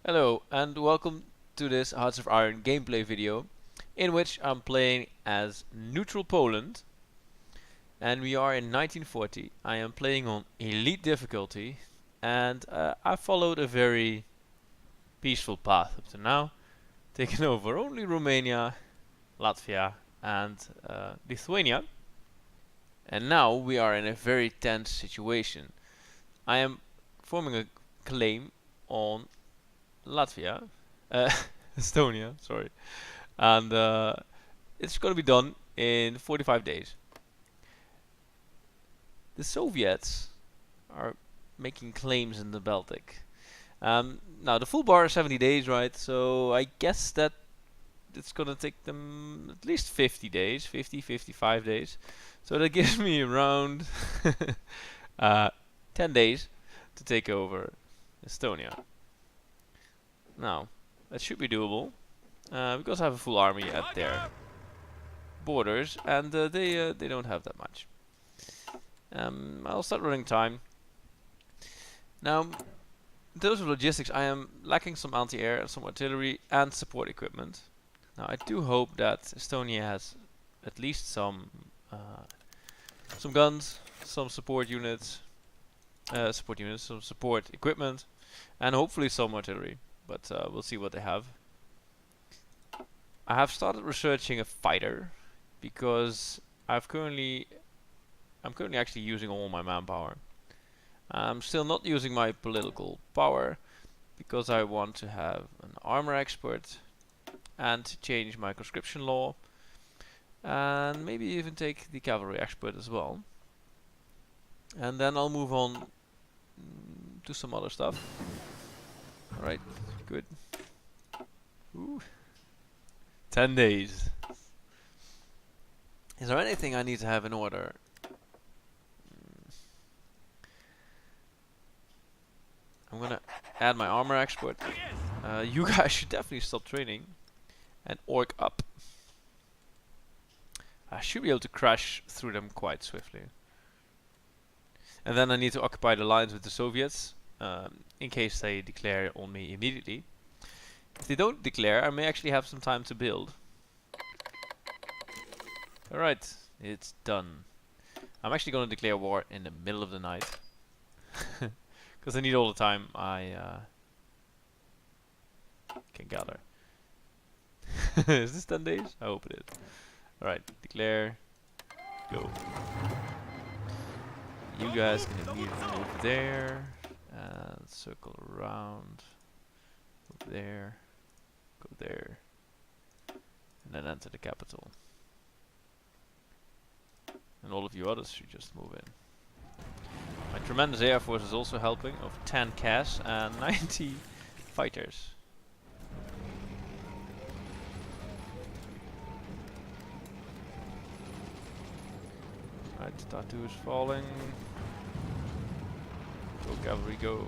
Hello and welcome to this Hearts of Iron gameplay video in which I'm playing as Neutral Poland and we are in 1940. I am playing on Elite difficulty and I followed a very peaceful path up to now, taking over only Romania, Latvia and Lithuania, and now we are in a very tense situation. I am forming a claim on Latvia, uh, Estonia, sorry, and it's going to be done in 45 days. The Soviets are making claims in the Baltic. Now the full bar is 70 days, right? So I guess that it's going to take them at least 50 days, 55 days. So that gives me around uh, 10 days to take over Estonia. Now, that should be doable, because I have a full army at their borders, and they don't have that much. I'll start running time. Now, in terms of logistics, I am lacking some anti-air and some artillery and support equipment. Now, I do hope that Estonia has at least some guns, some support units, some support equipment, and hopefully some artillery. But we'll see what they have. I have started researching a fighter because I'm currently actually using all my manpower. I'm still not using my political power because I want to have an armor expert and to change my conscription law and maybe even take the cavalry expert as well. And then I'll move on to some other stuff. Alright, good. Ooh. 10 days. Is there anything I need to have in order? I'm gonna add my armor expert. You guys should definitely stop training and orc up. I should be able to crash through them quite swiftly. And then I need to occupy the lines with the Soviets, in case they declare on me immediately. If they don't declare, I may actually have some time to build. Alright, it's done. I'm actually going to declare war in the middle of the night. Because I need all the time I can gather. Is this 10 days? I hope it is. Alright, declare. Go. You guys can immediately move there. And circle around. Move there. Go there. And then enter the capital. And all of you others should just move in. My tremendous air force is also helping, of 10 CAS and 90 fighters. Right, Tattoo is falling. Go cavalry, go.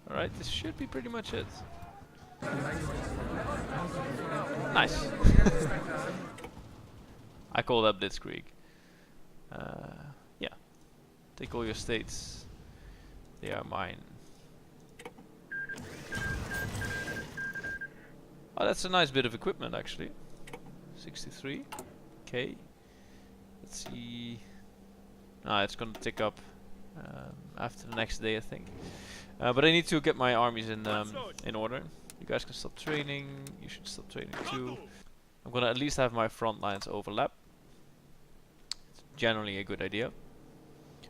Alright, this should be pretty much it. Nice. I call that Blitzkrieg. Yeah. Take all your states. They are mine. Oh, that's a nice bit of equipment actually. 63. Okay. Let's see. Ah, it's gonna tick up after the next day, I think. But I need to get my armies in order. You guys can stop training. You should stop training too. I'm gonna at least have my front lines overlap. It's generally a good idea.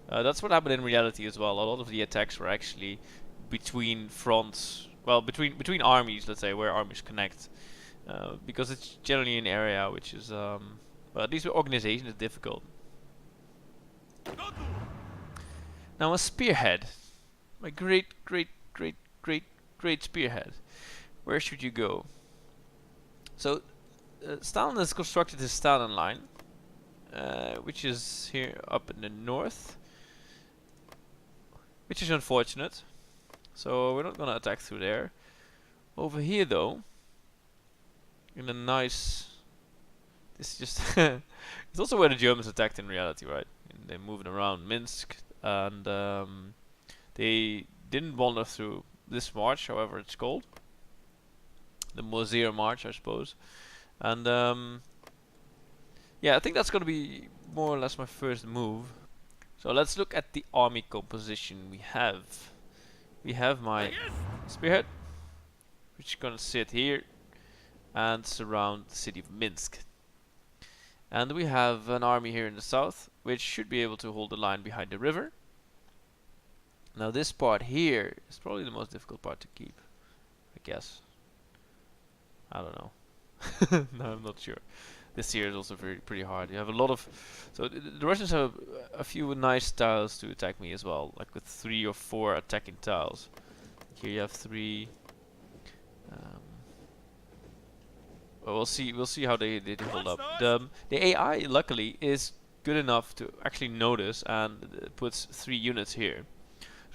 That's what happened in reality as well. A lot of the attacks were actually between fronts. Well, between armies, let's say, where armies connect. Because it's generally an area which is, well, at least with organization is difficult. Now a spearhead. My great spearhead. Where should you go? So, Stalin has constructed his Stalin line, which is here up in the north. which is unfortunate. So we're not gonna attack through there. Over here though, in a nice... This is just... It's also where the Germans attacked in reality, right? And they're moving around Minsk, and they didn't wander through this march, however it's called. The Mosir March, I suppose. And yeah, I think that's gonna be more or less my first move. So let's look at the army composition we have. We have my spearhead, which is gonna sit here and surround the city of Minsk. And we have an army here in the south, which should be able to hold the line behind the river. Now this part here is probably the most difficult part to keep, I guess. I don't know. No, I'm not sure. This here is also pretty hard. You have a lot of... So the Russians have a few nice tiles to attack me as well, like with 3 or 4 attacking tiles. Here you have 3. Well, we'll see how they hold up. The AI luckily is good enough to actually notice and puts 3 units here.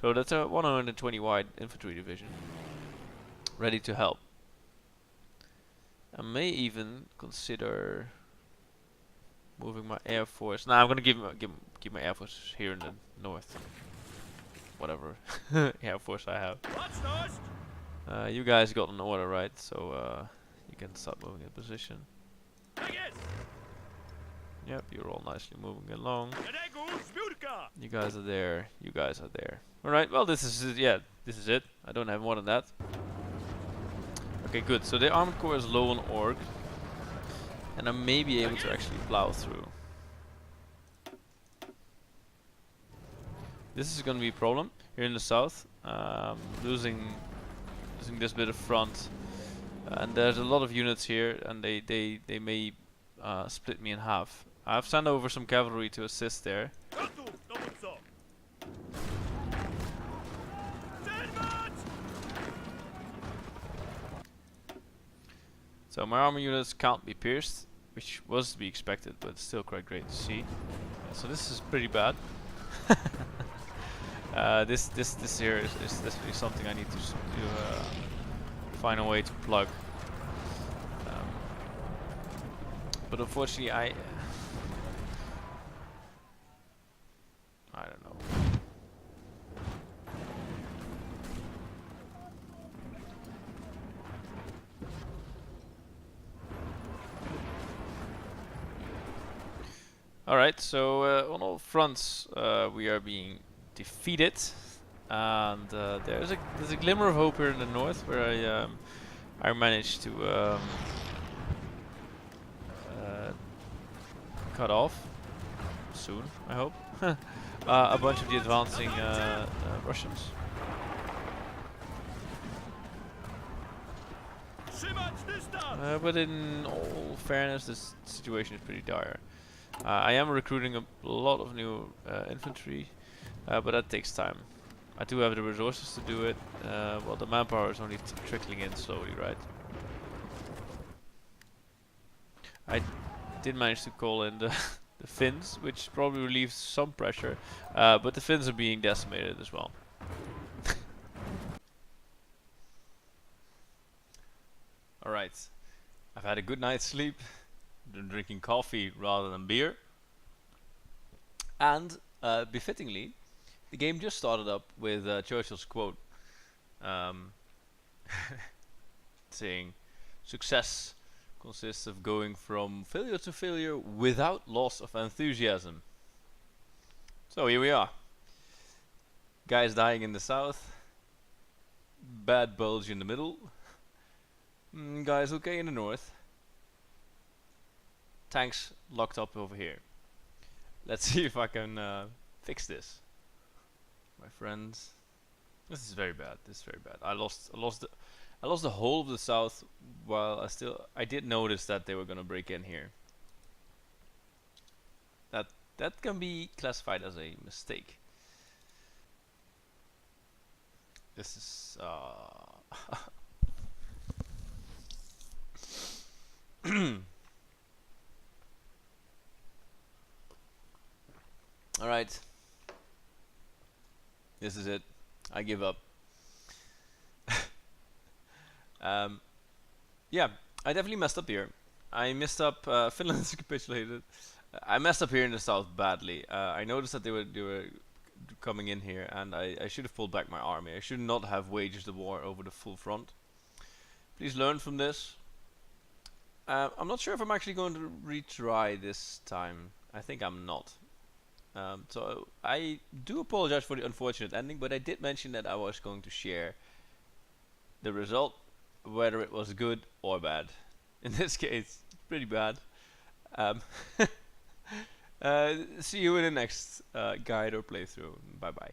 So that's a 120 wide infantry division ready to help. I may even consider moving my air force. Nah, I'm gonna keep my air force here in the north. Whatever air force I have. You guys got an order, right? So you can start moving in position. Yep, you're all nicely moving along. You guys are there. You guys are there. All right. Well, this is it. Yeah, this is it. I don't have more than that. Okay, good. So the armored core is low on org, and I may be able to actually plow through. This is going to be a problem here in the south. Losing this bit of front, and there's a lot of units here, and they may split me in half. I've sent over some cavalry to assist there. So my armor units can't be pierced, which was to be expected, but it's still quite great to see. So this is pretty bad. This here is definitely something I need to find a way to plug. But unfortunately, I don't know. Alright, so on all fronts we are being defeated, and there's a glimmer of hope here in the north where I managed to cut off soon, I hope, a bunch of the advancing Russians. But in all fairness, this situation is pretty dire. I am recruiting a lot of new infantry, but that takes time. I do have the resources to do it. Well, the manpower is only trickling in slowly, right? I did manage to call in the the Finns, which probably relieves some pressure, but the Finns are being decimated as well. Alright, I've had a good night's sleep, been drinking coffee rather than beer, and befittingly, the game just started up with Churchill's quote saying, "Success consists of going from failure to failure without loss of enthusiasm." So here we are. Guys dying in the south, bad bulge in the middle, guys okay in the north, tanks locked up over here. Let's see if I can fix this, my friends. This is very bad. This is very bad. I lost the whole of the south, while I did notice that they were gonna break in here. That can be classified as a mistake. This is all right. This is it. I give up. Um, yeah, I definitely messed up here. I messed up. Finland's capitulated. I messed up here in the south badly. I noticed that they were coming in here, and I should have pulled back my army. I should not have waged the war over the full front. Please learn from this. I'm not sure if I'm actually going to retry this time. I think I'm not. So I do apologize for the unfortunate ending, but I did mention that I was going to share the result, whether it was good or bad. In this case, pretty bad. Um, see you in the next guide or playthrough. Bye bye.